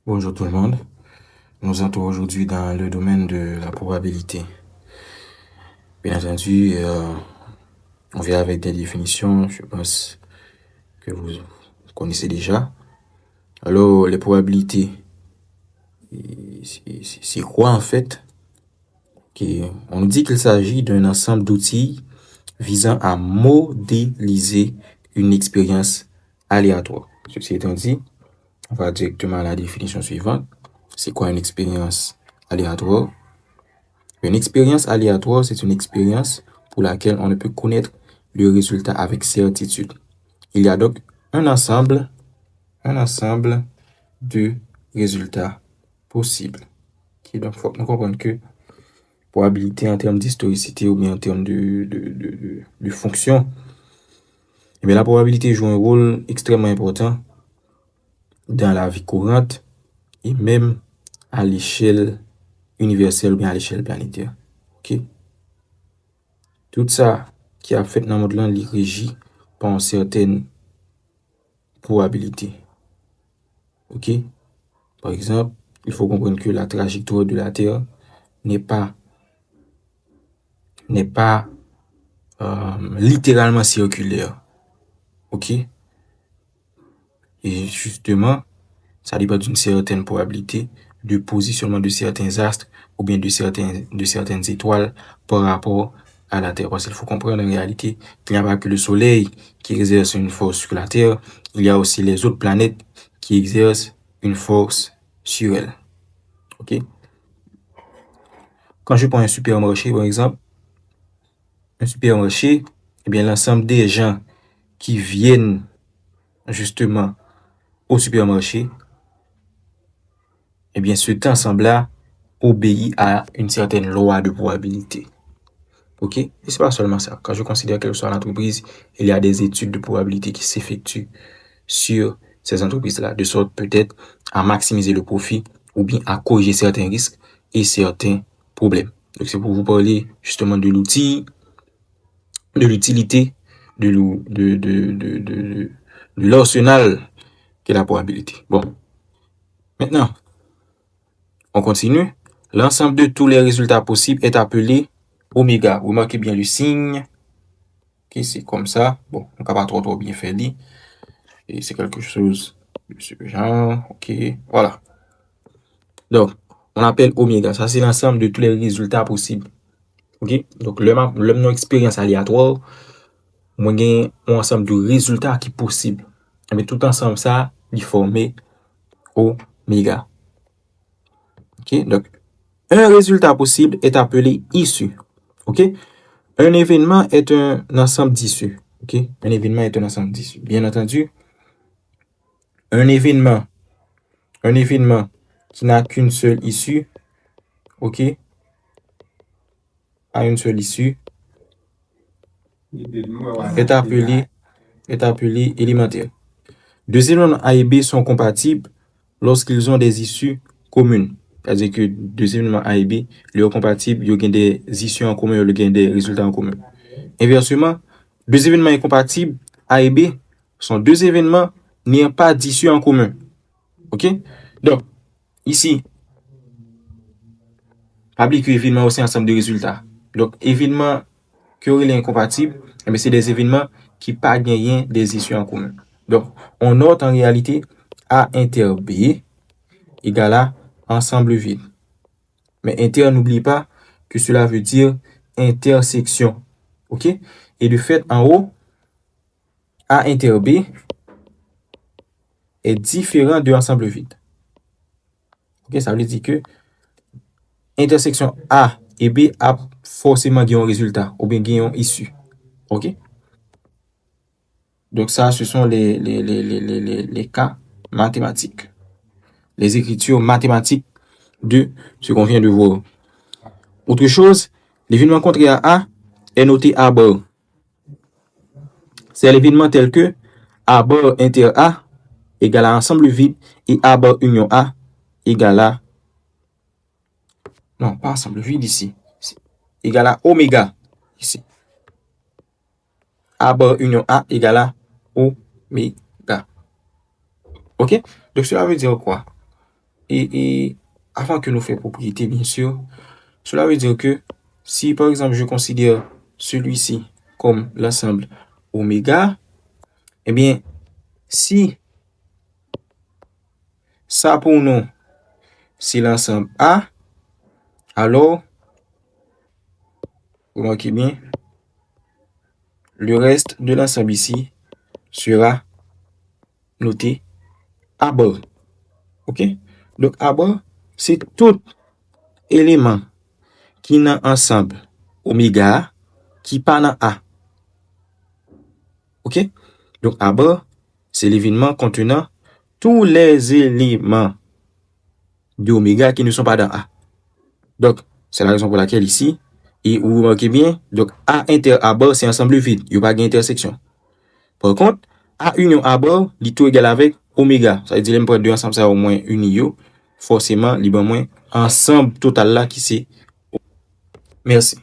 Bonjour tout le monde. Nous entrons aujourd'hui dans le domaine de la probabilité. Bien entendu, on vient avec des définitions, je pense que vous connaissez déjà. Alors, les probabilités, c'est quoi en fait? On nous dit qu'il s'agit d'un ensemble d'outils visant à modéliser une expérience aléatoire. Ceci étant dit, on va directement à la définition suivante. C'est quoi une expérience aléatoire? Une expérience aléatoire, c'est une expérience pour laquelle on ne peut connaître le résultat avec certitude. Il y a donc un ensemble de résultats possibles. Donc, il faut comprendre que probabilité en termes d'historicité ou bien en termes de fonction, eh bien, la probabilité joue un rôle extrêmement important dans la vie courante et même à l'échelle universelle ou bien à l'échelle planétaire. OK? Tout ça qui a fait dans le monde là, il est régi par une certaine probabilité. OK? Par exemple, il faut comprendre que la trajectoire de la Terre n'est pas, n'est pas littéralement circulaire. OK? Et justement, ça dépend d'une certaine probabilité de positionnement de certains astres ou bien de certaines étoiles par rapport à la Terre. Parce qu'il faut comprendre en réalité qu'il n'y a pas que le Soleil qui exerce une force sur la Terre, il y a aussi les autres planètes qui exercent une force sur elle. OK? Quand je prends un supermarché, par exemple, un supermarché, eh bien, l'ensemble des gens qui viennent justement au supermarché, eh bien, cet ensemble-là obéit à une certaine loi de probabilité. OK? Et c'est pas seulement ça. Quand je considère quelle soit l'entreprise, il y a des études de probabilité qui s'effectuent sur ces entreprises-là, de sorte peut-être à maximiser le profit ou bien à corriger certains risques et certains problèmes. Donc, c'est pour vous parler justement de l'outil, de l'utilité, de l'arsenal qu'est la probabilité. Bon, maintenant, on continue. L'ensemble de tous les résultats possibles est appelé oméga. Remarquez bien le signe. Okay, c'est comme ça. Bon, on ne peut pas trop bien faire dit. Et c'est quelque chose de ce genre. OK, voilà. Donc, on appelle oméga. Ça, c'est l'ensemble de tous les résultats possibles. OK? Donc, le expérience aléatoire, moi, j'ai un ensemble de résultats qui sont possibles. Mais tout ensemble, ça, il forme oméga. OK? Donc, un résultat possible est appelé issue. OK? Un événement est un ensemble d'issues. OK? Un événement est un ensemble d'issues. Bien entendu, un événement qui n'a qu'une seule issue, OK, a une seule issue, est appelé élémentaire. Deux éléments A et B sont compatibles lorsqu'ils ont des issues communes. C'est-à-dire que deux éléments A et B, ils sont compatibles, ils ont des issues en commun, ils ont des résultats en commun. Inversement, deux événements incompatibles, A et B, sont deux événements n'ayant pas d'issue en commun. OK? Donc, ici, public événement aussi ensemble de résultats. Donc, événements qui auraient incompatibles, c'est des événements qui pas gagné des issues en commun. Donc, on note en réalité A inter B égale à ensemble vide. Mais inter, n'oublie pas que cela veut dire intersection. OK? Et de fait, en haut, A inter B est différent de ensemble vide. OK? Ça veut dire que intersection A et B a forcément un résultat ou bien une issue. OK? Donc ça, ce sont les cas mathématiques. Les écritures mathématiques de ce qu'on vient de voir. Autre chose, l'événement contraire à A est noté A bar. C'est l'événement tel que A bar inter A égale à ensemble vide et A bar union A égale à... Non, pas ensemble vide ici. Égale à oméga ici. A bar union A égale à oméga. OK? Donc cela veut dire quoi? Et avant que nous fassions propriété, bien sûr, cela veut dire que si par exemple je considère celui-ci comme l'ensemble oméga, eh bien, si ça pour nous, c'est l'ensemble A, alors, remarquez bien, le reste de l'ensemble ici sera noté A bar. OK? Donc, A bar, c'est tout élément qui n'a ensemble oméga qui pas dans A. OK? Donc, A bar, c'est l'événement contenant tous les éléments d'oméga qui ne sont pas dans A. Donc, c'est la raison pour laquelle ici, et vous remarquez bien, donc A inter A bar, c'est ensemble vide. Il n'y a pas d'intersection. Par contre, A union A bar, il est tout égal avec oméga. Ça veut dire que deux ensemble, ça au moins uni, forcément, il y a moins ensemble total là qui c'est. Merci.